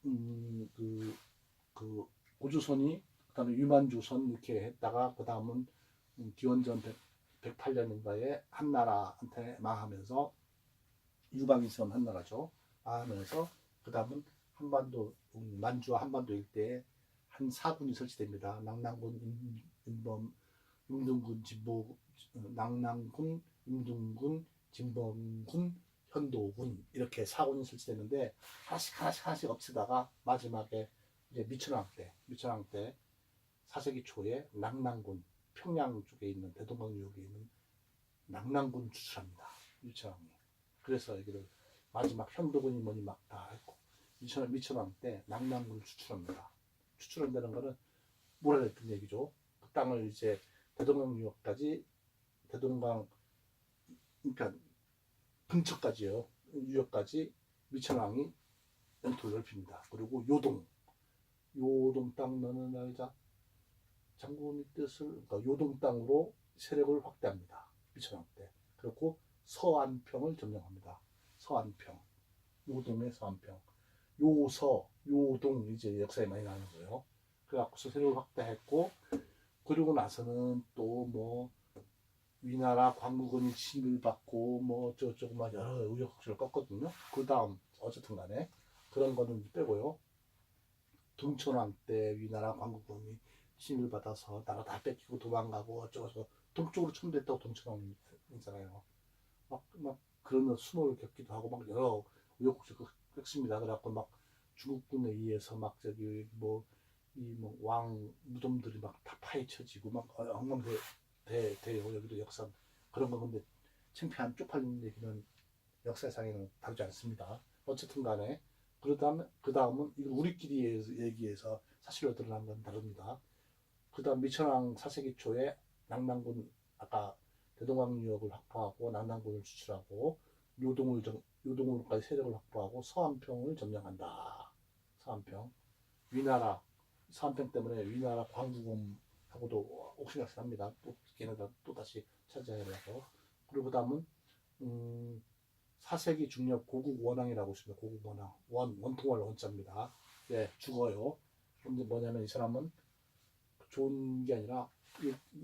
그, 그 고주선이 그다음에 유만주선 이렇게 했다가 그다음은 기원전 108년인가에 한나라한테 망하면서 유방이 있었던 한나라죠. 망하면서 그다음은 한반도 만주와 한반도 일대에 한 사군이 설치됩니다. 낙랑군, 임범, 임등군, 진보, 낙랑군, 임등군, 진범군, 현도군 이렇게 사군이 설치됐는데 하나씩 엎치다가 마지막에 이제 미천왕 때 4세기 초에 낙랑군 평양 쪽에 있는 대동강유역에 있는 낙랑군 추출합니다. 미천왕이. 그래서 여기를 마지막 현도군이 뭐니 막 다 했고 미천왕 때 낙랑군을 추출합니다. 추출한다는 거는 뭐라 했던 얘기죠. 그 땅을 이제 대동강 유역까지 대동강 그러니까 근처까지요. 유역까지 미천왕이 영토를 넓힙니다. 그리고 요동 땅 너는 날자 장군의 뜻을 그러니까 요동 땅으로 세력을 확대합니다. 미천왕 때. 그리고 서안평을 점령합니다. 서안평. 요동의 서안평. 요동 이제 역사에 많이 나오는 거예요. 그래갖고 세력을 확대했고 그리고 나서는 또 뭐 위나라 광무군이 침을 받고 뭐 저쪽 막 여러 우여곡절을 껐거든요. 그 다음 어쨌든 간에 그런 거는 빼고요. 동천왕 때 위나라 광무군이 침을 받아서 나라 다 뺏기고 도망가고 어쩌고저쩌고 동쪽으로 첨부했다고 동천왕이잖아요. 막 그런 수모를 겪기도 하고 막 여러 우여곡절 겪습니다. 그래갖고 막 중국군에 의해서 막 저기 뭐 이 뭐 왕 무덤들이 막 다 파헤쳐지고 막 엉망돼요. 여기도 역사 그런 거 근데 창피한 쪽팔린 얘기는 역사상에는 다루지 않습니다. 어쨌든 간에 그 다음은 이거 우리끼리 얘기해서 사실로 드러난 건 다릅니다. 그 다음 미천왕 4세기 초에 낙랑군 아까 대동강 유역을 확보하고 낙랑군을 추출하고 요동으로까지 세력을 확보하고 서안평을 점령한다. 서안평 위나라 서안평 때문에 위나라 광구검하고도 옥신각신합니다. 또 걔네가 또 다시 차지하려고 해서 그리고 그다음은 4세기 중엽 고국 원왕이라고 있습니다. 고국 원왕 원통할 원자입니다. 예, 죽어요. 근데 뭐냐면 이 사람은 좋은 게 아니라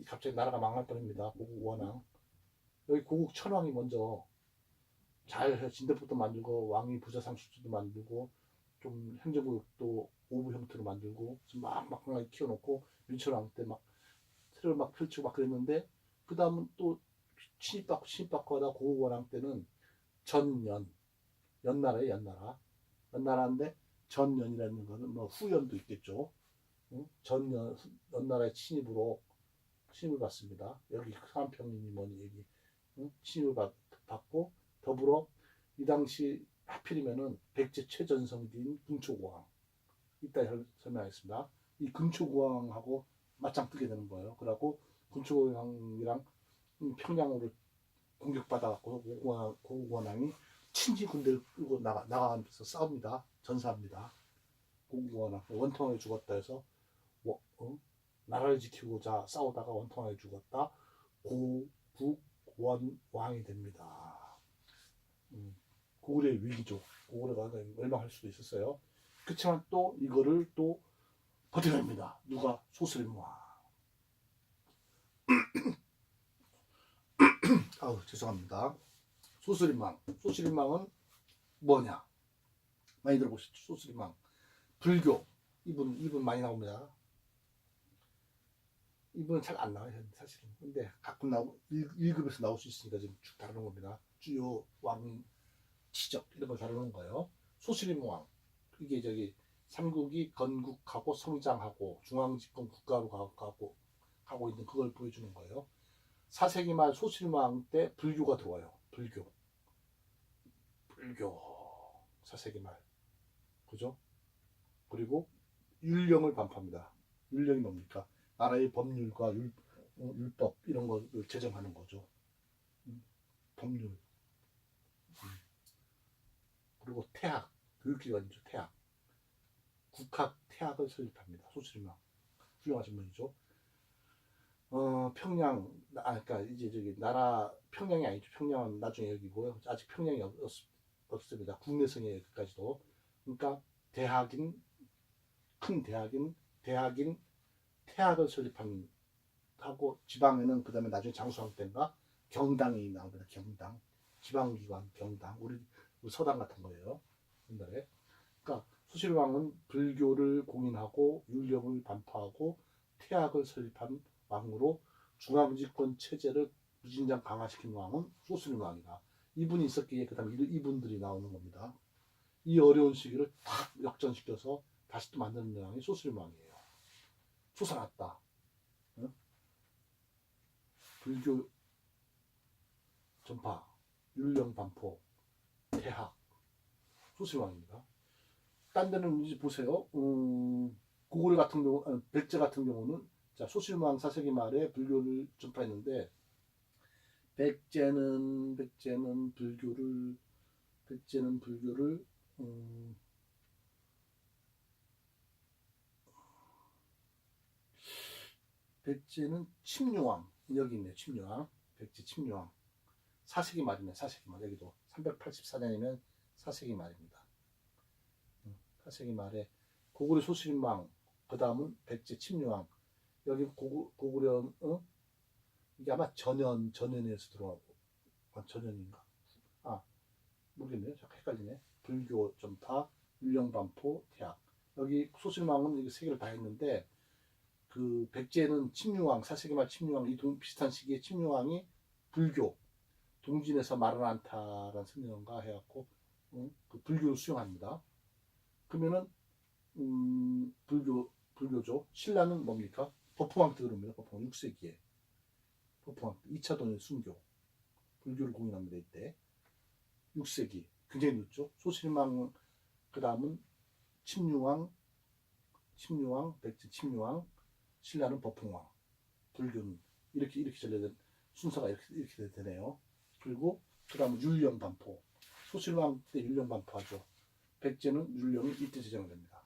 갑자기 나라가 망할 뻔합니다. 고국 원왕. 여기 고국 천왕이 먼저 잘 진대부터 만들고 왕위 부자상수도 만들고 좀 행정구역도 오부 형태로 만들고 막 막강하게 키워놓고 민철왕 때 막 세력을 막 펼치고 막 그랬는데 그 다음은 또 신입받고 하다 고국 원왕 때는 연나라예요. 연나라인데 전연이라는 거는 뭐 후연도 있겠죠. 응? 연나라의 신입을 받습니다. 여기 한평이니 뭐니 여기 신입을 받고 더불어 이 당시 하필이면은 백제 최전성기인 금초고왕 이따 설명하겠습니다. 이 금초고왕하고 맞짱 뜨게 되는 거예요. 그래갖고 금초고왕이랑 평양으로 공격받아갖고 고국원왕이 친지 군대를 끌고 나가면서 싸웁니다. 전사합니다. 고국원왕 원통하게 죽었다 해서 나라를 지키고자 싸우다가 원통하게 죽었다. 고국원왕이 됩니다. 고구려의 위기죠. 고구려가 멸망할 수도 있었어요. 그렇지만 또 이거를 또 버텨냅니다. 누가? 소스림왕. 아우 죄송합니다. 소스림왕은 뭐냐? 많이 들어보셨죠? 소스림왕. 불교. 이분 많이 나옵니다. 이분은 잘 안 나와요 사실은. 근데 가끔 1급에서 나올 수 있으니까 지금 쭉 다루는 겁니다. 주요 왕 지적 이런 걸 다루는 거예요. 소스림왕. 이게 저기 삼국이 건국하고 성장하고 중앙집권 국가로 가고 있는 그걸 보여주는 거예요. 4세기 말 소실왕 때 불교가 들어와요. 불교 4세기 말 그죠? 그리고 율령을 반포합니다. 율령이 뭡니까? 나라의 법률과 율법 이런 거를 제정하는 거죠. 법률 그리고 태학 교육기관이죠. 태학 국학 태학을 설립합니다. 소실왕 훌륭하신 분이죠. 평양, 그러니까 이제 저기 나라 평양이 아니죠. 평양은 나중에 여기고요. 아직 평양이 없습니다. 국내성에 여기까지도. 그러니까 대학인, 큰 대학인 태학을 설립한 하고, 지방에는 그 다음에 나중에 장수왕 때인가 경당이 나옵니다. 경당, 지방기관 경당, 우리 서당 같은 거예요 옛날에. 그러니까 수실왕은 불교를 공인하고 율령을 반포하고 태학을 설립한 왕으로 중앙집권 체제를 무진장 강화시킨 왕은 소수림왕이다. 이분이 있었기에 그 다음에 이분들이 나오는 겁니다. 이 어려운 시기를 탁 역전시켜서 다시 또 만드는 왕이 소수림왕이에요. 조사났다. 응? 불교 전파, 율령 반포, 태학, 소수림왕입니다. 딴 데는 이제 보세요. 고구려 같은 경우, 백제 같은 경우는 자, 소실왕 4세기 말에 불교를 전파했는데, 백제는 불교를 백제는 침류왕, 여기 있네. 침류왕, 백제 침류왕 4세기 말이네. 4세기 말, 여기도 384년이면 4세기 말입니다. 4세기 말에 고구려 소실왕, 그 다음은 백제 침류왕, 여기 고구려, 이게 아마 전연에서 들어가고, 전연인가? 아, 모르겠네요. 잠깐 헷갈리네. 불교 전파, 율령반포, 태학. 여기 소실왕은 이게 세 개를 다 했는데, 그 백제는 침류왕, 4세기 말 침류왕, 이 비슷한 시기에 침류왕이 불교, 동진에서 말은 않다라는 성명가 해갖고, 그 불교를 수용합니다. 그러면은, 불교죠. 신라는 뭡니까? 법화왕 때 그럽니다. 법화왕 6세기에. 법화왕 때 2차 돈의 순교. 불교를 공인합니다. 이때. 6세기. 굉장히 늦죠. 소실망, 그 다음은 침류왕, 백제 침류왕, 신라는 법흥왕. 불교는 이렇게 전래된 순서가 이렇게 되네요. 그리고 그 다음은 율령 반포. 소실왕 때 율령 반포하죠. 백제는 율령이 이때 제정됩니다.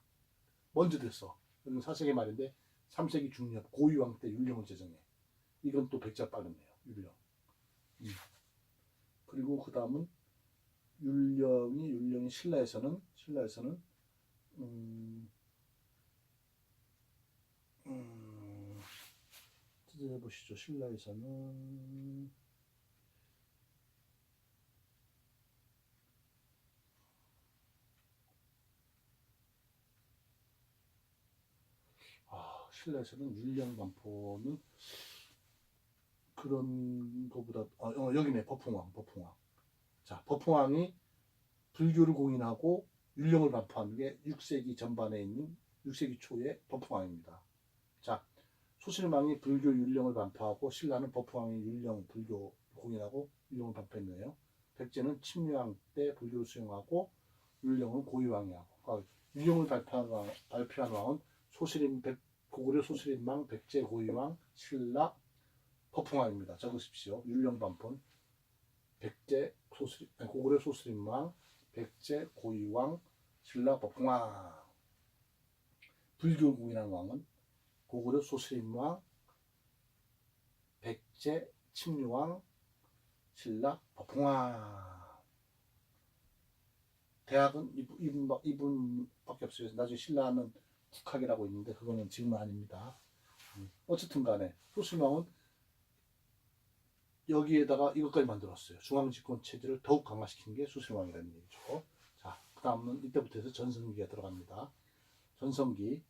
먼저 됐어. 이건 4세기 말인데 3세기 중엽 고위왕 때 율령을 제정해. 이건 또 백제가 빠르네요. 율령. 그리고 그 다음은 율령이 신라에서는 찾아보시죠. 신라에서는 신라에서는 율령 반포는 그런 거보다 여기네. 법흥왕. 자, 법흥왕이 불교를 공인하고 율령을 반포하는 게 6세기 전반에 있는 6세기 초의 법흥왕입니다. 자, 소실망이 불교 율령을 반포하고 신라는 법흥왕이 율령 불교 공인하고 율령을 반포했네요. 백제는 침류왕 때 불교를 수용하고 율령은 고위왕이 하고, 그러니까 율령을 발표한 왕은 고구려 소실임망, 백제 고위왕, 신라 법흥왕입니다. 적으십시오. 율령 반포는 고구려 소실임망, 백제 고위왕, 신라 법흥왕. 불교를 공인한 왕은 고구려 소실임왕, 백제 침류왕, 신라 법흥왕. 대학은 이분밖에 없어요. 나중에 신라는 국학이라고 있는데 그거는 지금은 아닙니다. 어쨌든 간에 소실왕은 여기에다가 이것까지 만들었어요. 중앙집권 체제를 더욱 강화시킨 게 소실왕이라는 얘기죠. 자, 그 다음은 이때부터 해서 전성기가 들어갑니다. 전성기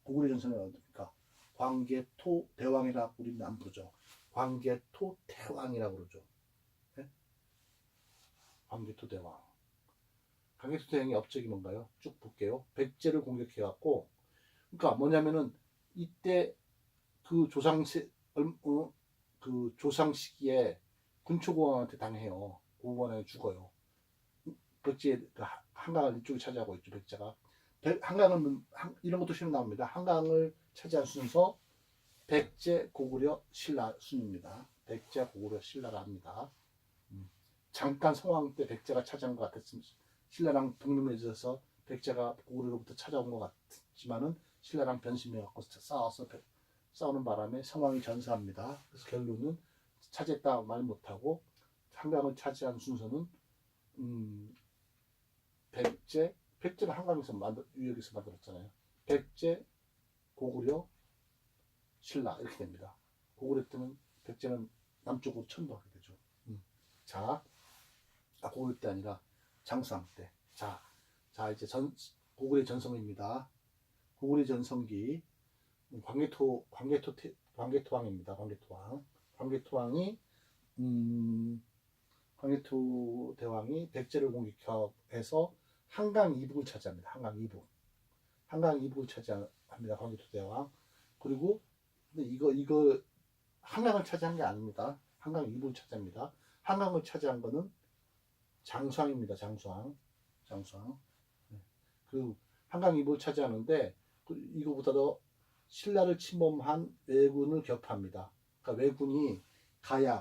고구려 전성기가 어딥니까? 광개토 대왕이라고 우리는 안 부르죠. 광개토 대왕이라고 그러죠. 네? 광개토 대왕. 광개토 대왕의 업적이 뭔가요? 쭉 볼게요. 백제를 공격해갖고, 그러니까 뭐냐면은 이때 그 조상 시기에 군초고왕한테 당해요. 고고왕이 죽어요. 백제 한강을 이쪽에 차지하고 있죠. 백제가. 한강은 이런 것도 실험 나옵니다. 한강을 차지한 순서 백제 고구려 신라 순입니다. 백제 고구려 신라라 합니다. 잠깐 성왕 때 백제가 차지한 것 같았습니다. 신라랑 동맹해져서 백제가 고구려로부터 찾아온 것 같지만은 신라랑 변심해갖고 싸우는 바람에 성왕이 전사합니다. 그래서 결론은 차지했다 말 못하고 한강을 차지한 순서는 백제 백제는 한강에서 유역에서 만들었잖아요. 백제, 고구려, 신라 이렇게 됩니다. 고구려 때는 백제는 남쪽으로 천도하게 되죠. 자, 고구려 때 아니라 장수왕 때. 자 이제 고구려 전성기입니다. 고구려 전성기 광개토왕입니다. 광개토왕이 광개토 대왕이 백제를 공격해서 한강 이북을 차지합니다. 한강 이북을 차지합니다. 광개토 대왕. 그리고 근데 이거 한강을 차지한 게 아닙니다. 한강 이북을 차지합니다. 한강을 차지한 거는 장수왕입니다. 장수왕. 네. 그 한강 이북을 차지하는데 이거보다 더 신라를 침범한 왜군을 격파합니다. 그러니까 왜군이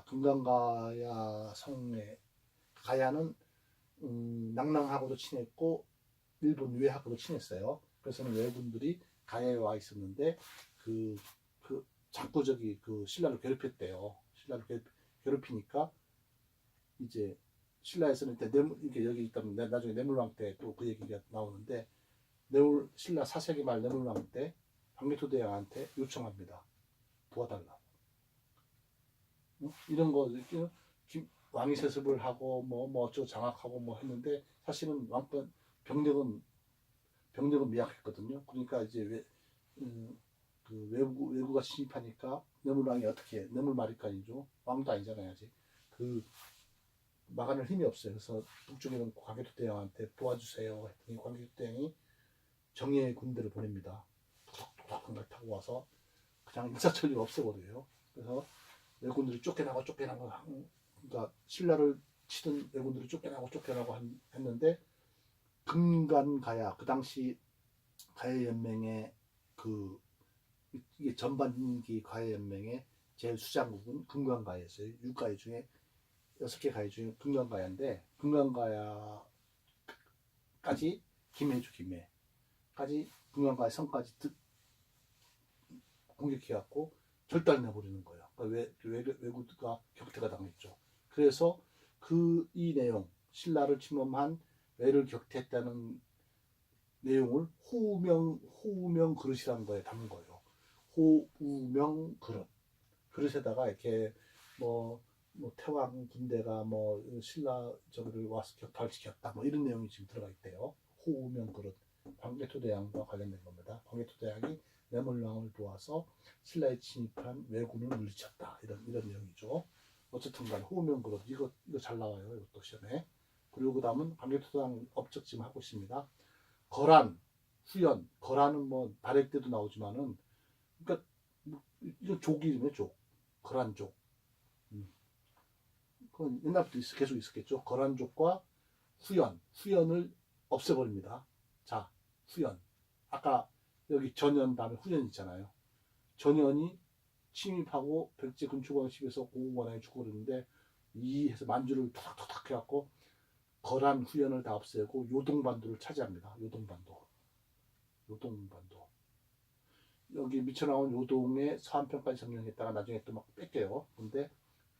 금강가야 성에 가야는 낭랑하고도 친했고 일본 외하고도 친했어요. 그래서는 왜군들이 가야에 와 있었는데 그 자꾸 그 신라를 괴롭혔대요. 신라를 괴롭히니까 이제 신라에서는 이게 여기 있다면 나중에 내물왕 때 또 그 얘기가 나오는데 신라 4세기 말 내물왕 때 광개토 대왕한테 요청합니다. 도와달라고. 이런 거 왕위 세습을 하고 뭐 어쩌고 장악하고 뭐 했는데 사실은 병력은 미약했거든요. 그러니까 이제 그 외구가 침입하니까 내물왕이 어떻게 내물마리간이죠. 왕도 아니잖아요 아직. 그 막아낼 힘이 없어요. 그래서 북쪽에 있는 광개토 대왕한테 도와주세요 했더니 광개토 대왕이 정예의 군대를 보냅니다. 툭툭툭 걸 타고 와서 그냥 일사천리로 없애버려요. 그래서 왜군들이 쫓겨나고 그러니까 신라를 치던 왜군들이 쫓겨나고 했는데 금간가야 그 당시 가야연맹의 이게 전반기 가야연맹의 제일 수장국은 금강가야였어요. 6가야 중에 6개 가야 중에 금강가야인데 금강가야까지 김해까지 금강가야 성까지 공격해갖고 결단해버리는 거예요. 그러니까 왜구가 격퇴가 당했죠. 그래서 이 내용 신라를 침범한 왜를 격퇴했다는 내용을 호우명 그릇이라는 거에 담은 거예요. 호우명 그릇에다가 이렇게 뭐 태왕 군대가 신라 저기를 와서 격파를 시켰다 이런 내용이 지금 들어가 있대요. 호우명 그릇 광개토 대왕과 관련된 겁니다. 광개토 대왕이 내물왕을 도와서 신라에 침입한 왜군을 물리쳤다 이런 내용이죠. 어쨌든 간에 호우명 그릇 이거 잘 나와요. 이것도 시험에. 그리고 그 다음은 광개토 대왕 업적 지금 하고 있습니다. 거란, 후연, 거란은 발해 때도 나오지만은 그러니까 이거 족 이름이에요. 거란족. 그건 옛날부터 계속 있었겠죠. 거란족과 후연을 없애버립니다. 자, 후연. 아까 여기 전연 다음에 후연 있잖아요. 전연이 침입하고 백제 근초광식에서 고구관에 죽고 그러는데 해서 만주를 탁탁탁 해갖고 거란 후연을 다 없애고 요동반도를 차지합니다. 요동반도. 여기 미쳐나온 요동에 서한편까지 점령했다가 나중에 또 막 뺏겨요. 근데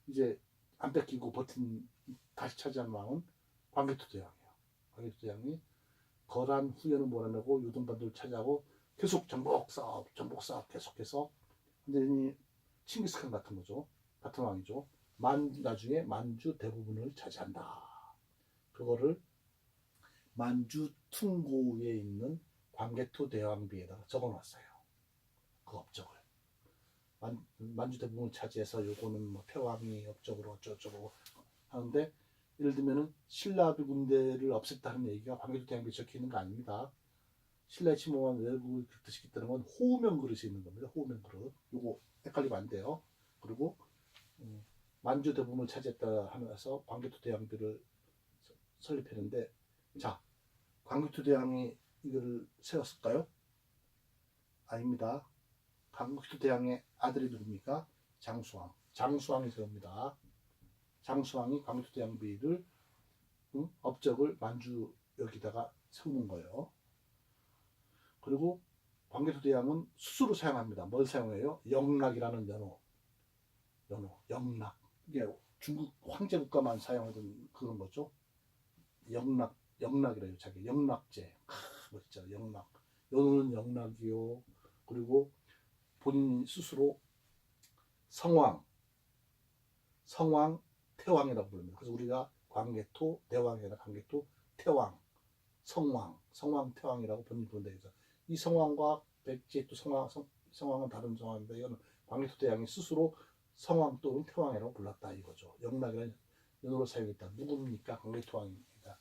이제 안 뺏기고 다시 차지한 왕은 광개토 대왕이에요. 광개토 대왕이 거란 후연을 몰아내고 요동반도를 차지하고 계속 정복 사업 계속해서 완전히 칭기스칸 같은 거죠. 같은 왕이죠. 나중에 만주 대부분을 차지한다. 그거를 만주 퉁고에 있는 광개토 대왕비에다가 적어놨어요. 그 업적을. 만주 대부분을 차지해서 요거는 패왕이 업적으로 어쩌고 하는데 예를 들면은 신라 군대를 없앴다는 얘기가 광개토 대왕비에 적혀 있는 거 아닙니다. 신라에 침범한 외국을 격퇴시켰다는 건 호우명 그릇이 있는 겁니다. 호우명 그릇. 요거 헷갈리면 안 돼요. 그리고 만주 대부분을 차지했다 하면서 광개토 대왕비를 설립했는데 자, 광개토 대왕이 이거를 세웠을까요? 아닙니다. 광개토 대왕의 아들이 누굽니까? 장수왕이 세웁니다. 장수왕이 광개토 대왕비를 업적을 만주 여기다가 세우는 거예요. 그리고 광개토 대왕은 수수로 사용합니다. 뭘 사용해요? 영락이라는 연호. 영락. 이게 중국 황제 국가만 사용하던 그런 거죠. 영락 영락이라요. 자기 영락제. 멋있죠. 영락. 연호는 영락이요. 그리고 본인 스스로 성왕, 태왕이라고 부릅니다. 그래서 우리가 광개토 대왕이나 광개토 태왕, 성왕 태왕이라고 본인 부른다 해서 이 성왕과 백제 또 성왕은 다른 성왕인데 이거는 광개토 대왕이 스스로 성왕 또는 태왕이라고 불렀다 이거죠. 영락이라는 연호를 사용했다. 누굽니까? 광개토 왕입니다.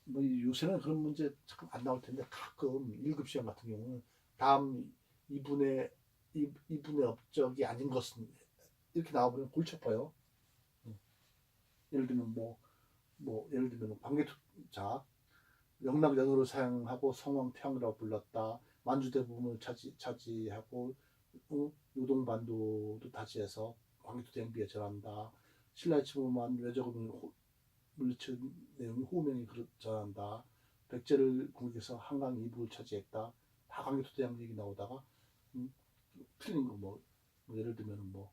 뭐 요새는 그런 문제 잠깐 안 나올 텐데 가끔 1급 시험 같은 경우는 다음 이분의 업적이 아닌 것은 이렇게 나와버리면 골치 아파요. 예를 들면 예를 들면 광개토자 영락 연호를 사용하고 성왕 태왕이라고 불렀다. 만주 대부분을 차지하고 요동반도도 다지해서 광개토 대왕비에 절한다. 신라의 침범한 외적을 물리친 내용이 호명이 전한다. 백제를 공격해서 한강 이북을 차지했다. 다 광개토 대왕 얘기 나오다가 틀린 거 예를 들면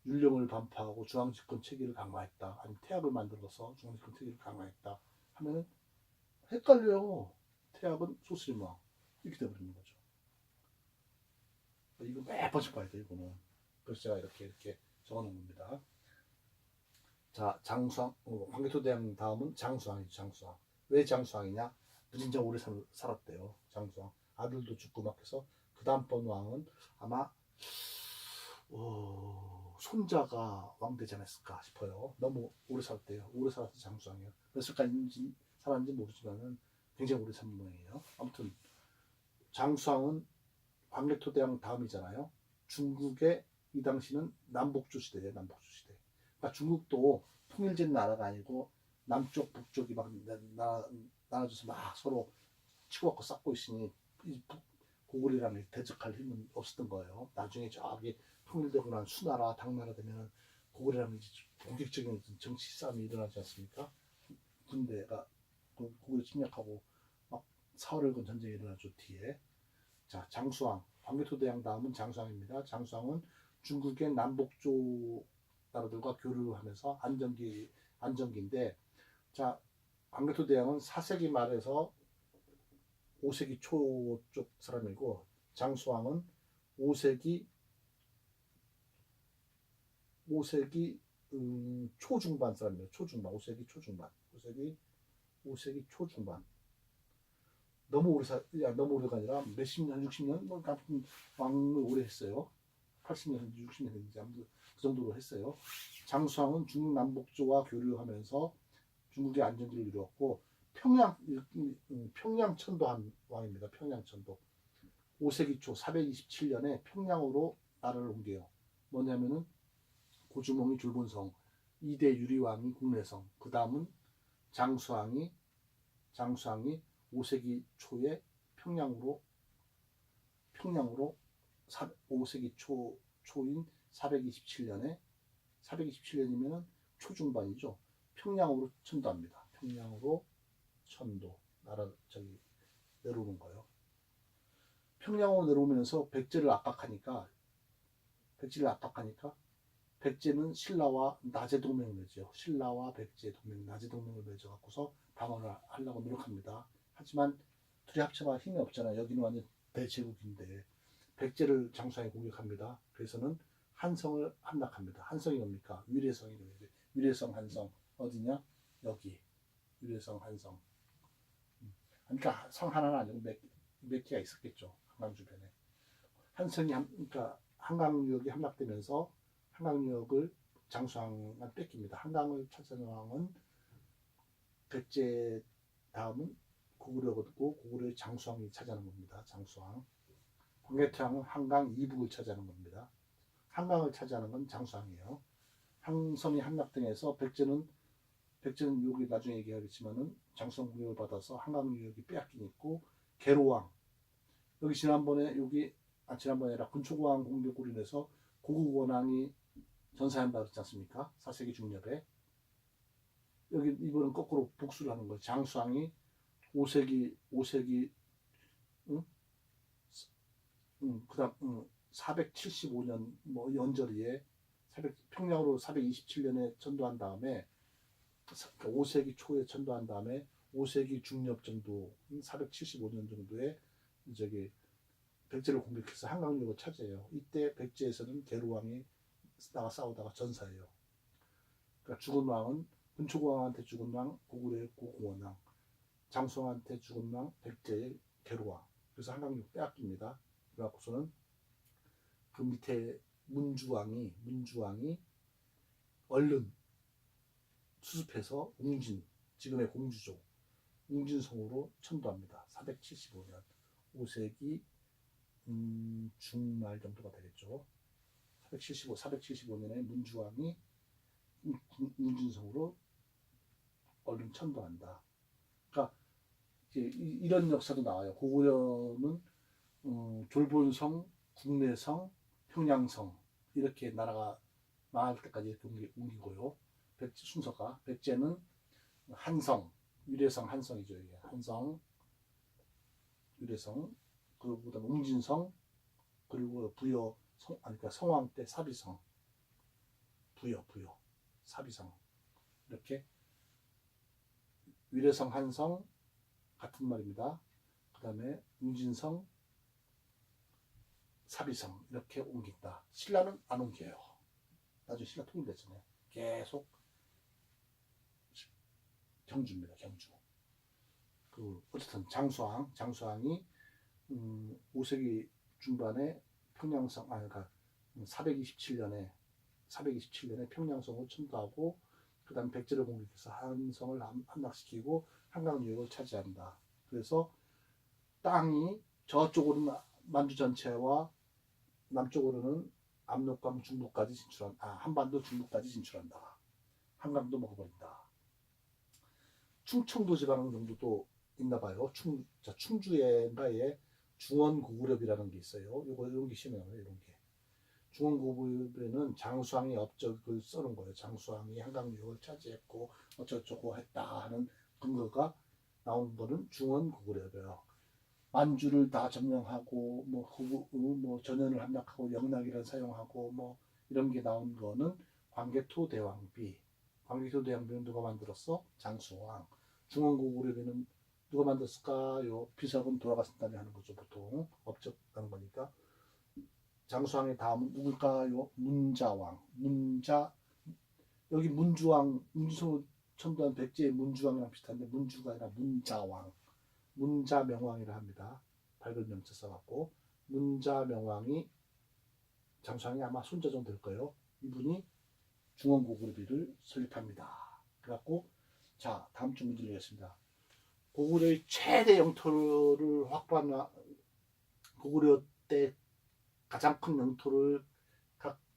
율령을 반파하고 중앙집권 체계를 강화했다. 아니면 태학을 만들어서 중앙집권 체계를 강화했다. 하면은 헷갈려요. 태학은 소스림왕 이렇게 돼버리는 거죠. 이거 몇 번씩 봐야 돼요. 이거는. 그래서 제가 이렇게 적어놓은 겁니다. 자, 장수왕, 광개토 대왕 다음은 장수왕이죠. 장수왕. 왜 장수왕이냐? 진짜 오래 살았대요. 장수왕. 아들도 죽고 막 해서 그 다음번 왕은 아마 손자가 왕 되지 않았을까 싶어요. 너무 오래 살았대요. 오래 살아서 장수왕이에요. 몇 살까지 살았는지 모르지만은 굉장히 오래 산 모양이에요. 아무튼 장수왕은 광개토 대왕 다음이잖아요. 중국의 이 당시는 남북조 시대예요. 남북조 시대. 그러니까 중국도 통일된 나라가 아니고 남쪽 북쪽이 막 나눠져서 막 서로 치고받고 쌓고 있으니 이 고구려랑 대적할 힘은 없었던 거예요. 나중에 저기 통일되고 난 수나라, 당나라 되면 고구려랑 본격적인 정치 싸움이 일어나지 않습니까? 군대가 고구려 침략하고 막 사활을 건 전쟁이 일어나죠. 뒤에. 자, 장수왕. 광개토 대왕 다음은 장수왕입니다. 장수왕은 중국의 남북조 나라들과 교류하면서 안정기인데, 자, 광개토 대왕은 4세기 말에서 5세기 초 쪽 사람이고, 장수왕은 5세기 초중반 사람이에요. 초중반, 5세기 초중반. 5세기 초중반. 너무 오래가 아니라 몇십 년, 60년, 같은 왕을 오래 했어요. 80년, 60년 했는지 아무튼 그 정도로 했어요. 장수왕은 중국 남북조와 교류하면서 중국의 안정기를 이루었고 평양 천도한 왕입니다. 평양 천도. 5세기 초 427년에 평양으로 나라를 옮겨요. 뭐냐면은 고주몽이 줄본성, 2대 유리왕이 국내성, 그 다음은 장수왕이 5세기 초에 평양으로 5세기 초인 427년이면 초중반이죠. 평양으로 천도합니다. 평양으로 천도. 내려오는 거예요. 평양으로 내려오면서 백제를 압박하니까 백제는 신라와 나제 동맹을 맺어요. 신라와 백제 동맹, 나제 동맹을 맺어갖고서 방어를 하려고 노력합니다. 하지만 둘이 합쳐봐 힘이 없잖아요. 여기는 완전 대제국인데 백제를 장수왕이 공격합니다. 그래서는 한성을 함락합니다. 한성이 뭡니까? 위례성이에요. 위례성 한성 어디냐? 여기 위례성 한성. 그러니까 성 하나는 아니고 몇 개가 있었겠죠. 한강 주변에. 그러니까 한강유역이 함락되면서 한강유역을 장수왕한테 뺏깁니다. 한강을 차지하는 왕은 백제 다음은 고구려고 고구려의 장수왕이 차지하는 겁니다. 장수왕. 광개토왕은 한강 이북을 차지하는 겁니다. 한강을 차지하는 건 장수왕이에요. 항성이 함락등에서 백제는 여기 나중에 얘기하겠지만은 장수왕 공격을 받아서 한강 유역이 빼앗긴 있고 계로왕 여기 지난번에 아니라 군초고왕 공격으로 인해서 고국원왕이 전사한다 그랬지 않습니까? 4세기 중엽에 여기 이번은 거꾸로 복수를 하는 거예요. 장수왕이 5세기 그다음 475년 연저리에 평양으로 427년에 천도한 다음에 5세기 초에 천도한 다음에 5세기 중엽 정도, 475년 정도에 저기 백제를 공격해서 한강유역을 차지해요. 이때 백제에서는 계루왕이 나가 싸우다가 전사해요. 그러니까 죽은 왕은 근초고왕한테 죽은 왕 고구려의 고공원왕, 장수왕한테 죽은 왕 백제의 계루왕. 그래서 한강유역 빼앗깁니다. 그래갖고서는 그 밑에 문주왕이 얼른 수습해서 웅진, 지금의 공주죠. 웅진성으로 천도합니다. 475년 5세기 중말 정도가 되겠죠. 475년에 문주왕이 웅진성으로 얼른 천도한다. 그러니까 이런 역사도 나와요. 고구려는 졸본성, 국내성, 평양성 이렇게 나라가 망할 때까지 이렇게 옮기고요. 백제 순서가 백제는 한성, 유래성 한성이죠. 이게 한성, 유래성, 그리고 그다음 웅진성, 그리고 부여 그러니까 성왕 때 사비성, 부여, 사비성 이렇게 유래성 한성 같은 말입니다. 그다음에 웅진성, 사비성 이렇게 옮긴다. 신라는 안 옮겨요. 나중에 신라 통일됐잖아요. 계속 경주입니다. 경주. 그 어쨌든 장수왕이 5세기 중반에 평양성 그러니까 427년에 평양성을 천도하고 그다음 백제를 공격해서 한성을 함락시키고 한강 유역을 차지한다. 그래서 땅이 저쪽으로는 만주 전체와 남쪽으로는 압록강 중부까지 한반도 중부까지 진출한다. 한강도 먹어버린다. 충청도 지방 정도도 있나 봐요. 충주에인가에 중원고구려비라는 게 있어요. 이런 게 심해요. 이런 게. 중원고구려비는 장수왕의 업적을 써놓은 거예요. 장수왕이 한강유역을 차지했고 어쩌고 했다 하는 근거가 나온 거는 중원고구려비예요. 만주를 다 점령하고 뭐 전현을 함락하고 영락이란 사용하고 뭐 이런 게 나온 거는 광개토대왕비. 광개토대왕비는 누가 만들었어? 장수왕. 중원고구려비는 누가 만들었을까요? 비석은 돌아갔을 때 하는 거죠. 보통 업적 하는 거니까. 장수왕의 다음은 누굴까요? 문자왕. 여기 문주왕, 문주성 천도한 백제의 문주왕이랑 비슷한데 문주가 아니라 문자왕. 문자명왕이라 합니다. 밝은 명자 써갖고 문자명왕이 장수왕이 아마 손자 정도 될 거예요. 이분이 중원고구려비를 설립합니다. 그래갖고 자 다음 주 문제 드리겠습니다. 고구려의 최대 영토를 확보한 고구려 때 가장 큰 영토를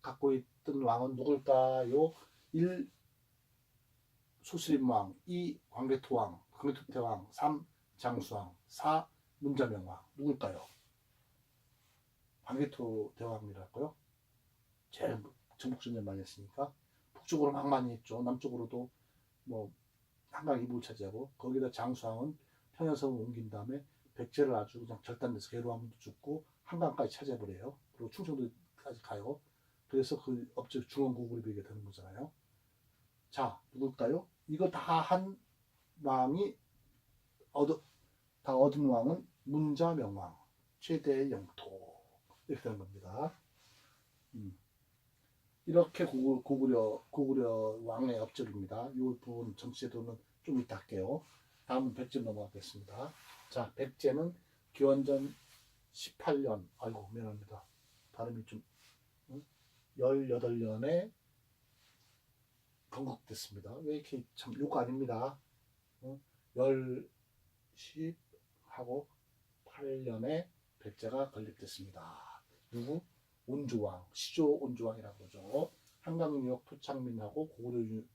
갖고 있던 왕은 누굴까요? 1. 소스림왕, 2. 광개토대왕, 3. 장수왕, 4. 문자명왕. 누굴까요? 광개토대왕이라고요? 제일 정복전쟁 많이 했으니까 북쪽으로 막 많이 했죠. 남쪽으로도 뭐 한강 이북을 차지하고 거기다 장수왕은 평양성을 옮긴 다음에 백제를 아주 그냥 절단돼서 계루왕도 죽고 한강까지 차지해버려요. 그리고 충청도까지 가요. 그래서 그 업적 중원고구려비가 되는 거잖아요. 자 누굴까요? 이거 다 한 왕이 다 얻은 왕은 문자명왕 최대의 영토 이렇게 되는 겁니다. 이렇게 고구려 왕의 업적입니다. 이 부분 정치제도는 좀 이따 할게요. 다음은 백제 넘어가겠습니다. 자, 백제는 기원전 18년, 아이고 미안합니다. 발음이 좀 18년에 건국됐습니다. 왜 이렇게 참 요거 아닙니다. 10하고 8년에 백제가 건립됐습니다. 누구? 온주왕, 시조 온주왕이라고 그러죠. 한강유역 토착민하고 고구려 유민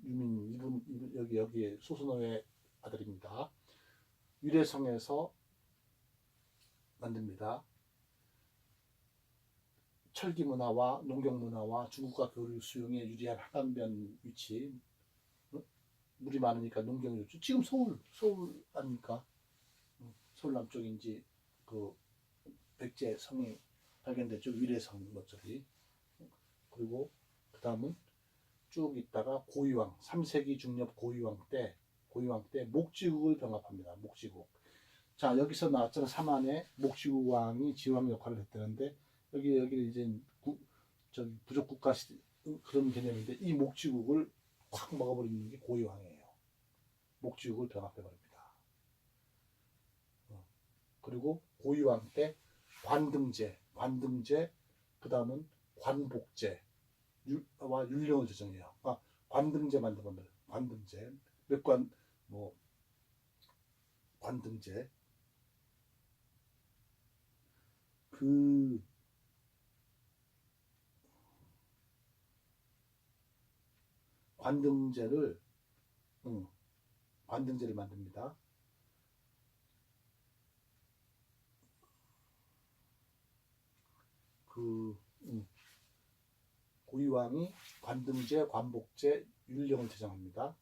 이분 여기에 소선호의 아들입니다. 유래성에서 만듭니다. 철기 문화와 농경 문화와 중국과 교류 수용에 유리한 한강변 위치. 물이 많으니까 농경이 좋죠. 지금 서울 아닙니까? 서울 남쪽인지 그 백제 성이 발견됐죠. 위례성 것들이. 그리고 그 다음은 쭉 있다가 고유왕 3세기 중엽 고유왕 때 고유왕 때 목지국을 병합합니다. 목지국. 자, 여기서 나왔잖아. 삼안에 목지국 왕이 지왕 역할을 했다는데 여기는 이제 저기 부족 국가 그런 개념인데 이 목지국을 확 먹어버리는 게 고유왕이에요. 목지국을 병합해버립니다. 그리고 고유왕 때 관등제, 그 다음은 관복제와 율령을 제정해요. 관등제 만든 겁니다. 관등제, 관등제. 그 관등제를 만듭니다. 고유왕이 관등제, 관복제, 율령을 제정합니다.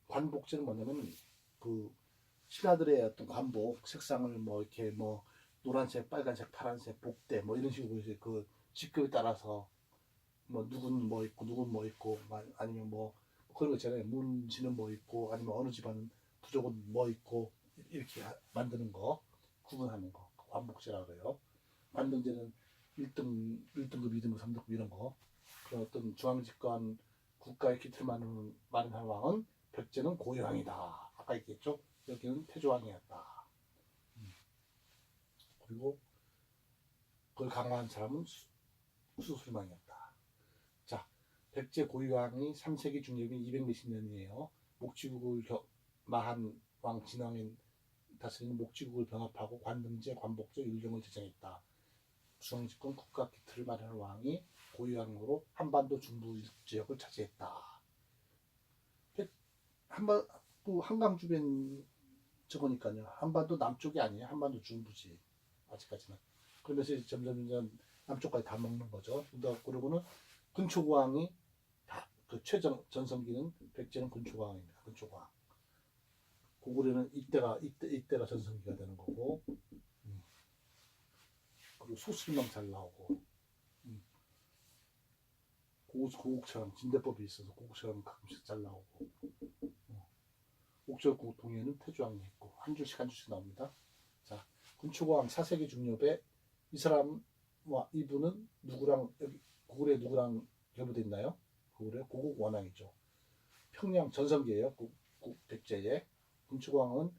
관복제는 뭐냐면 그 신하들의 어떤 관복 색상을 뭐 이렇게 뭐 노란색, 빨간색, 파란색, 복대 뭐 이런 식으로 이제 그 직급에 따라서 뭐 누군 뭐 있고 누군 뭐 있고 아니면 뭐 그런 거 있잖아요. 문신은 뭐 있고 아니면 어느 집안은 부족은 뭐 있고 이렇게 만드는 거 구분하는 거 관복제라고 해요. 관등제는 1등, 1등급, 2등급, 3등급 이런 거. 그런 어떤 중앙집권 국가의 기틀을 마련한 왕은 백제는 고유왕이다. 아까 얘기했죠. 여기는 태조왕이었다. 그리고 그걸 강화한 사람은 수술망이었다. 자, 백제 고유왕이 3세기 중엽인 200몇십 년이에요. 목지국을 마한 왕 진왕인 다스리는 목지국을 병합하고 관등제, 관복제, 율령을 제정했다. 중앙집권 국가 기틀을 마련한 왕이 고유왕으로 한반도 중부 지역을 차지했다. 한강 주변 저거니까요. 한반도 남쪽이 아니에요. 한반도 중부지. 아직까지는. 그러면서 점점 남쪽까지 다 먹는 거죠. 그러고는 근초고왕이 그 최정 전성기는 백제는 근초고왕입니다. 근초고왕. 고구려는 이때가 전성기가 되는 거고. 그리고 소술망 잘 나오고. 고국처럼 진대법이 있어서 고국처럼 가끔씩 잘 나오고. 옥절국 동해는 태조왕이 있고 한 줄씩 나옵니다. 자, 근초고왕 4세기 중엽에 이 사람과 이분은 누구랑 여기 고구려 누구랑 결부돼 있나요? 고구려 고국 원왕이죠. 평양 전성기예요. 백제의 근초고왕은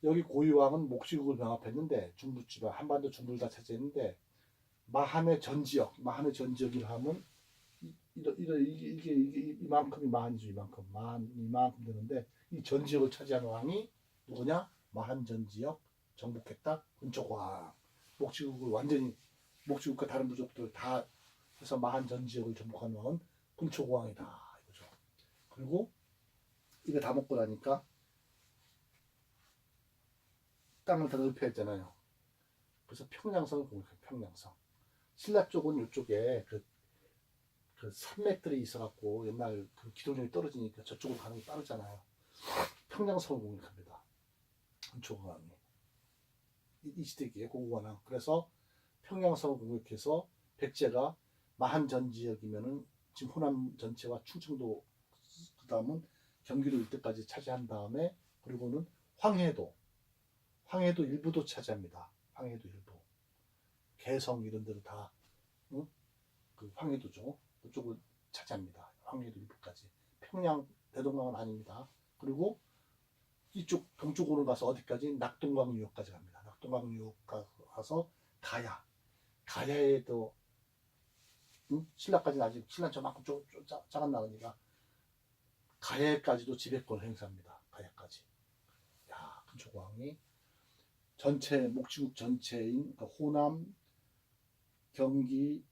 여기 고유왕은 목지국을 병합했는데 중부지방 한반도 중부를 다 차지했는데 마한의 전지역이라 하면 이게 이만큼이 마한이죠. 이만큼 되는데 이 전지역을 차지한 왕이 누구냐? 마한 전지역 정복했다. 근초고왕. 목지국과 다른 부족들 다 해서 마한 전지역을 정복한 왕은 근초고왕이다. 이거죠. 그리고 이거 다 먹고 나니까 땅을 다 넓혀했잖아요. 그래서 평양성을 공격해요. 평양성. 신라 쪽은 이쪽에 그 산맥들이 있어갖고 옛날 그 기동력이 떨어지니까 저쪽으로 가는 게 빠르잖아요. 평양성을 공격합니다. 근초고왕이 이 시대기에 고국왕. 그래서 평양성을 공격해서 백제가 마한 전 지역이면은 지금 호남 전체와 충청도 그 다음은 경기도 일대까지 차지한 다음에 그리고는 황해도 일부도 차지합니다. 황해도 일부. 개성 이런 데를 다 그 황해도죠. 그쪽을 차지합니다. 황해도 일부까지. 평양 대동강은 아닙니다. 그리고 이쪽 동쪽으로 가서 어디까지? 낙동강 유역까지 갑니다. 낙동강 유역 가서 가야에도 신라까지는 아직 신라 저만큼 작은 나라니까 가야까지도 지배권을 행사합니다. 가야까지. 야, 근초고왕이 목지국 전체인 그러니까 호남, 경기,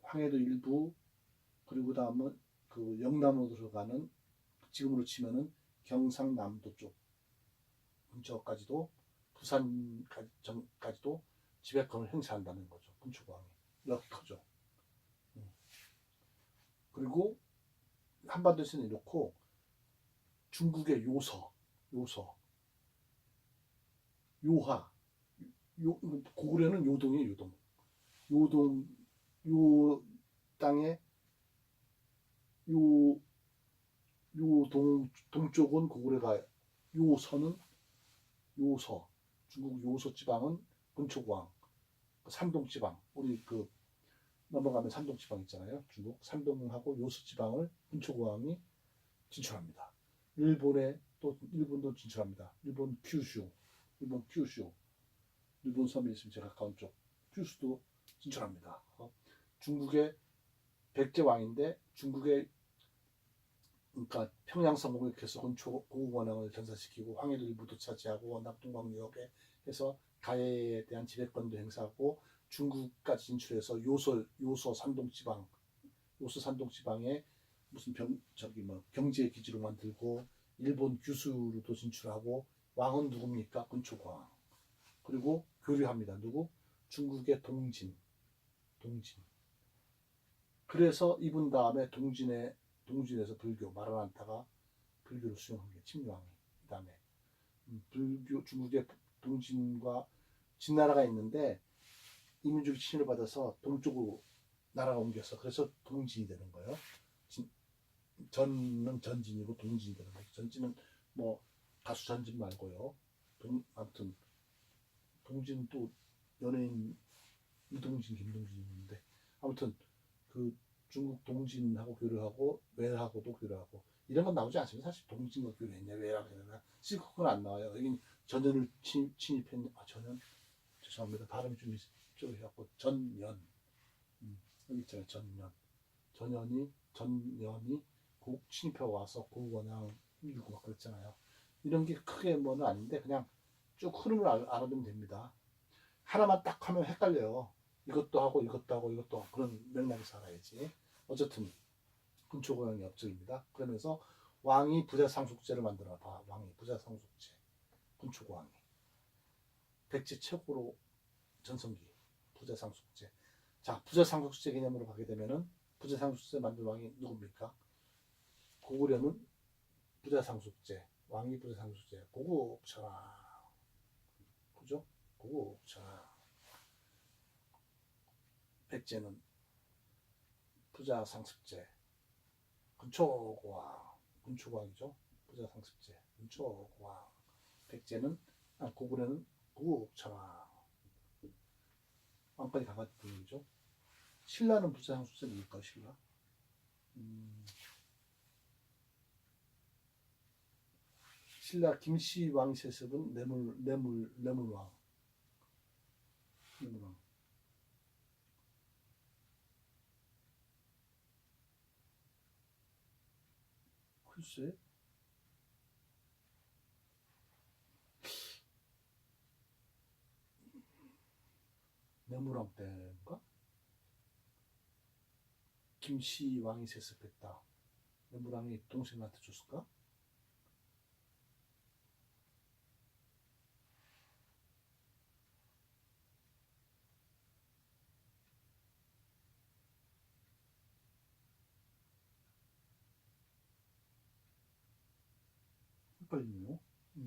황해도 일부 그리고 다음은 그 영남으로 들어가는 지금으로 치면은 경상남도 쪽 근처까지도 부산까지도 지배권을 행사한다는 거죠. 근초고왕이 이렇게 크죠. 그리고 한반도에서는 이렇고 중국의 요하, 고구려는 요동이에요. 요 땅에 요 동쪽은 고구려가 요서는 요서 중국 요서 지방은 근초고왕 산동 지방 우리 그 넘어가면 산동 지방 있잖아요. 중국 산동하고 요서 지방을 근초고왕이 진출합니다. 일본도 진출합니다. 일본 큐슈 일본 섬이 있으면 제일 가까운 쪽 큐슈도 진출합니다. 중국의 백제왕인데 중국의 그러니까 평양성 공격해서 고구원왕을 전사시키고 황해도 일부도 차지하고 낙동강유역에 해서 가해에 대한 지배권도 행사하고 중국까지 진출해서 요소 산동 지방에 무슨 경제 기지로 만들고 일본 규수로도 진출하고 왕은 누굽니까? 근초고왕. 그리고 교류합니다. 누구? 중국의 동진. 그래서 이분 다음에 동진에서 불교 마라난타가 불교를 수용한 게 침류왕이. 그다음에 불교 중국의 동진과 진나라가 있는데 이민족이 침입을 받아서 동쪽으로 나라가 옮겨서 그래서 동진이 되는 거예요. 전은 전진이고 동진이 되는 거죠. 전진은 뭐 가수 전진 말고요. 아무튼 동진 또 연예인 이동진, 김동진이 있는데 아무튼 그 중국 동진하고 교류하고 외하고도 교류하고 이런 건 나오지 않습니다. 사실 동진과 교류했냐 외랑 했냐 시커건 안 나와요. 여기 전연을 침입했냐 전연 죄송합니다. 발음이 좀 해갖고 전연 여기 있잖아요. 전연이 침입해 와서 고원왕 밀고 막 그랬잖아요. 이런 게 크게 뭐는 아닌데 그냥 쭉 흐름을 알아두면 됩니다. 하나만 딱 하면 헷갈려요. 이것도 하고 그런 맥락에서 알아야지. 어쨌든 근초고왕이 업적입니다. 그러면서 왕이 부자상속제를 만들어 봐. 왕이 부자상속제 근초고왕이 백제 최고로 전성기 부자상속제. 자 부자상속제 개념으로 가게 되면은 부자상속제 만든 왕이 누굽니까? 고구려는 부자상속제 왕이 부자상속제 고국천하 그죠? 고국천하 백제는 부자상습제 근초고왕이죠. 부자상습제 근초고왕 백제는 고구려는 고국천하 왕까지 가가지고 부르죠. 신라는 부자상습제 누굴까? 신라 신라 김씨 왕 세습은 뇌물왕 글쎄 뇌물왕 때인가? 김씨 왕이 세습했다. 뇌물왕이 동생한테 줬을까? 헷갈리네요.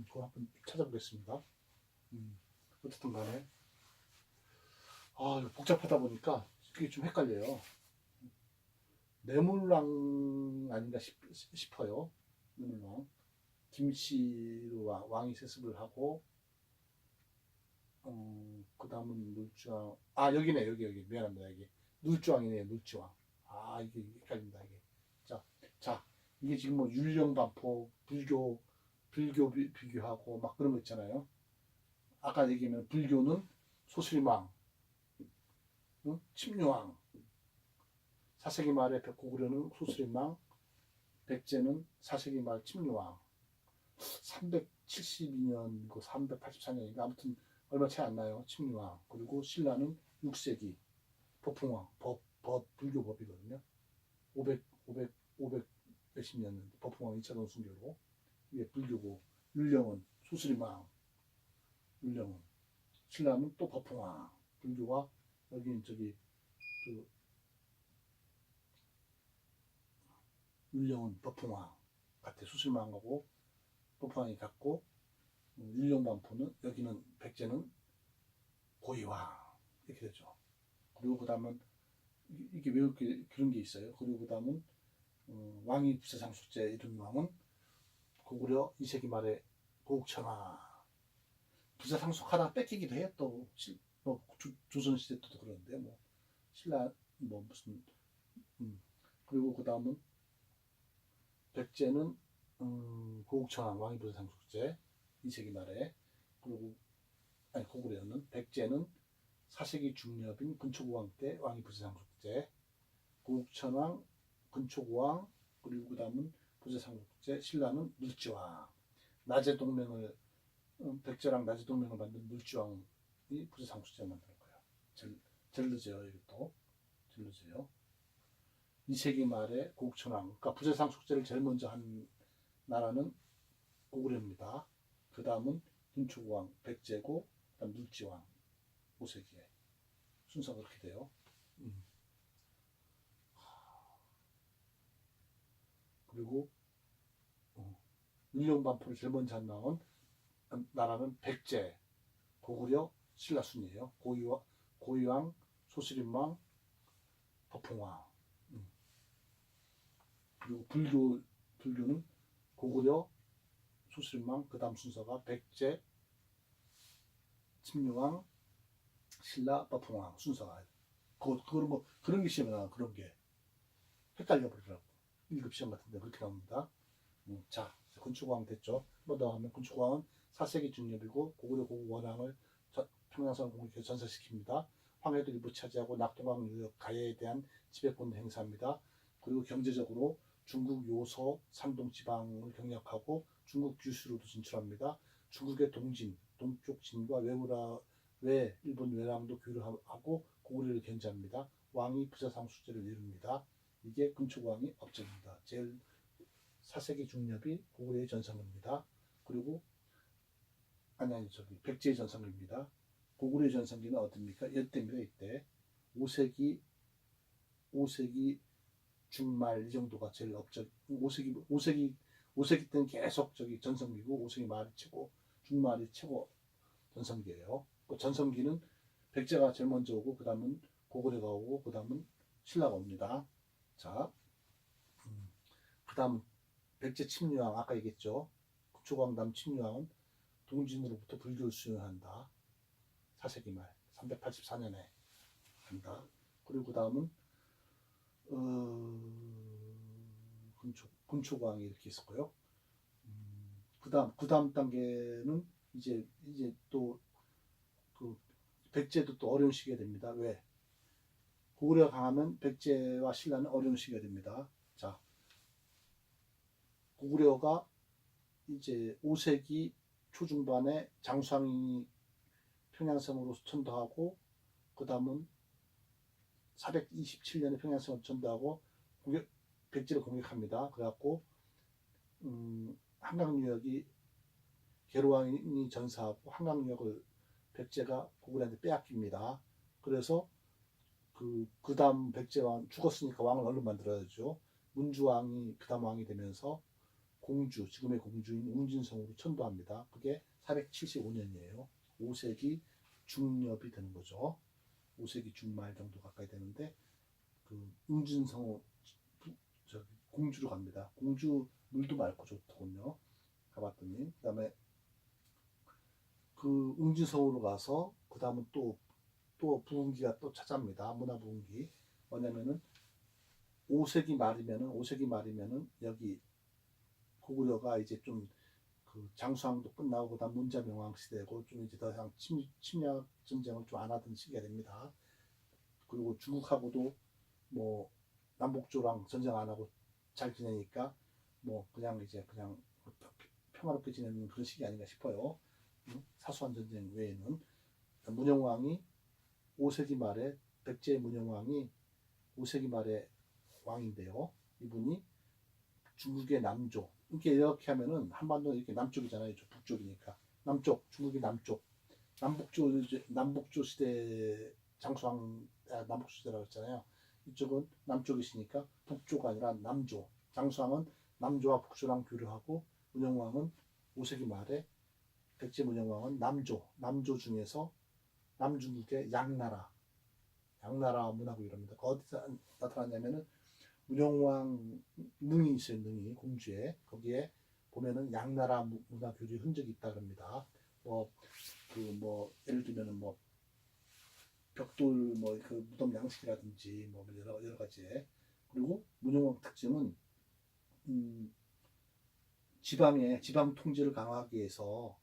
그거 한번 찾아보겠습니다. 어쨌든 간에 이거 복잡하다 보니까 그게 좀 헷갈려요. 뇌물왕 아닌가 싶어요. 뇌물왕 김씨로 왕이 세습을 하고 그 다음은 물주왕 여기네 여기 미안합니다. 여기 물주왕이네요. 물주왕 이게 헷갈린다 이게. 자 이게 지금 뭐 율령반포 불교 비교하고 막 그런 거 있잖아요. 아까 얘기하면 불교는 소슬왕 침류왕 4세기 말에 고구려는 소슬왕 백제는 4세기 말 침류왕 372년이고 384년인가 아무튼 얼마 차이 안 나요. 침류왕 그리고 신라는 6세기 법풍왕 불교 법이거든요. 500 몇십 년 법풍왕 2차 동순교로 이게 불교고 율령은 소슬왕 율령은 신라는 또 법풍왕 불교와 여기는 그 율령은 법풍왕 같아. 수술망하고 법풍왕이 같고 율령반포는 여기는 백제는 고이왕 이렇게 되죠. 그리고 그 다음은 이게 왜 그런 게 있어요. 그리고 그 다음은 왕이 부사상속제 이룬 왕은 고구려 2세기 말에 고국천하. 부사상속하다가 뺏기기도 해. 또 뭐 조선시대 때도 그러는데 뭐 신라 뭐 무슨 그리고 그 다음은 백제는 고국천왕 왕이 부사상속제 2세기 말에. 그리고 아니 고구려는 백제는 4세기 중엽인 근초고왕 때 왕이 부사상속제. 고국천왕 근초고왕. 그리고 그 다음은 부사상속제. 신라는 물지왕. 나제 동맹을 백제랑 나제 동맹을 만든 물지왕이 부사상속제를 만든 거예요. 젤르제요 이것도 젤르제요. 2세기 말에 고국천왕, 그러니까 부사상속제를 제일 먼저 한 나라는 고구려입니다. 그 다음은 근초고왕, 백제고, 그다음 물지왕, 5세기에 순서가 그렇게 돼요. 그리고 율령반포를 제일 먼저 한 나라는 백제, 고구려, 신라 순이에요. 고이왕, 소스림왕, 법흥왕. 그리고 불교는 고구려, 소스림왕, 그 다음 순서가 백제, 침류왕, 신라, 법흥왕 순서가. 그거는 뭐 그런 게 시험에 나와. 그런 게 헷갈려 버리더라고. 1급 시험 같은데 그렇게 나옵니다. 자, 건축왕 됐죠. 뭐 더 하면 건축왕은 4세기 중엽이고 고구려 고국원왕을 평양성을 공격해서 전사시킵니다. 황해도 일부 차지하고 낙동강 유역 가해에 대한 지배권 행사합니다. 그리고 경제적으로 중국 요소, 산동 지방을 경략하고 중국 규슈로도 진출합니다. 중국의 동쪽 진과 일본 외랑도 교류하고 고구려를 견제합니다. 왕이 부사상속제를 이룹니다. 이게 근초고왕이 업적입니다. 제일 4세기 중엽이 고구려의 전성기입니다. 그리고 백제의 전성기입니다. 고구려의 전성기는 어딥니까? 이때입니다. 이때 5세기 중말 이 정도가 제일 업적. 5세기 때는 계속 전성기고 5세기 말이 최고, 중말이 최고 전성기예요. 그 전성기는 백제가 제일 먼저 오고 그 다음은 고구려가 오고 그 다음은 신라가 옵니다. 자, 그 다음 백제 침류왕 아까 얘기했죠. 국초광담 침류왕은 동진으로부터 불교를 수용한다. 4세기 말 384년에 한다. 그리고 그 다음은 근초광이 이렇게 있었고요. 그 다음 단계는 이제 또 그 백제도 또 어려운 시기가 됩니다. 왜? 고구려가 강하면 백제와 신라는 어려운 시기가 됩니다. 자, 고구려가 이제 5세기 초중반에 장수왕이 평양성으로 천도하고 그 다음은 427년에 평양성을 천도하고 백제를 공격합니다. 그래갖고 한강유역이 계로왕이 전사하고 한강유역을 백제가 고구려한테 빼앗깁니다. 그래서 그 다음 백제왕 죽었으니까 왕을 얼른 만들어야죠. 문주왕이 그 다음 왕이 되면서 지금의 공주인 웅진성으로 천도합니다. 그게 475년이에요. 5세기 중엽이 되는 거죠. 5세기 중말 정도 가까이 되는데 그 웅진성 공주로 갑니다. 공주 물도 맑고 좋더군요. 가봤더니 그다음에 그 웅진성으로 가서 그 다음은 또 부흥기가 또 찾아옵니다. 문화 부흥기. 뭐냐면은 5세기 말이면은 여기 고구려가 이제 좀 그 장수왕도 끝나고 그다음 문자명왕 시대고 좀 이제 더 이상 침략 전쟁을 좀 안 하던 시기가 됩니다. 그리고 중국하고도 뭐 남북조랑 전쟁 안 하고 잘 지내니까 뭐 그냥 평화롭게 지내는 그런 시기 아닌가 싶어요. 사소한 전쟁 외에는. 문영왕이 5세기 말에 백제 문영왕이 5세기 말에 왕인데요. 이분이 중국의 남조. 이렇게 하면은 한반도는 이렇게 남쪽이잖아요. 북쪽이니까. 중국의 남쪽. 남북조 시대 남북조 시대라고 했잖아요. 이쪽은 남쪽이시니까 북조가 아니라 남조. 장수왕은 남조와 북조랑 교류하고 문영왕은 5세기 말에 백제 문영왕은 남조 중에서 남중국의 양나라 문화고 이럽니다. 어디서 나타났냐면은 문영왕 능이 있어요. 능이 공주에 거기에 보면은 양나라 문화 교류 흔적이 있다 그럽니다. 뭐 그 뭐 예를 들면은 뭐 벽돌 뭐 그 무덤 양식이라든지 뭐 여러 가지에 그리고 문영왕 특징은 지방의 지방 통제를 강화하기 위해서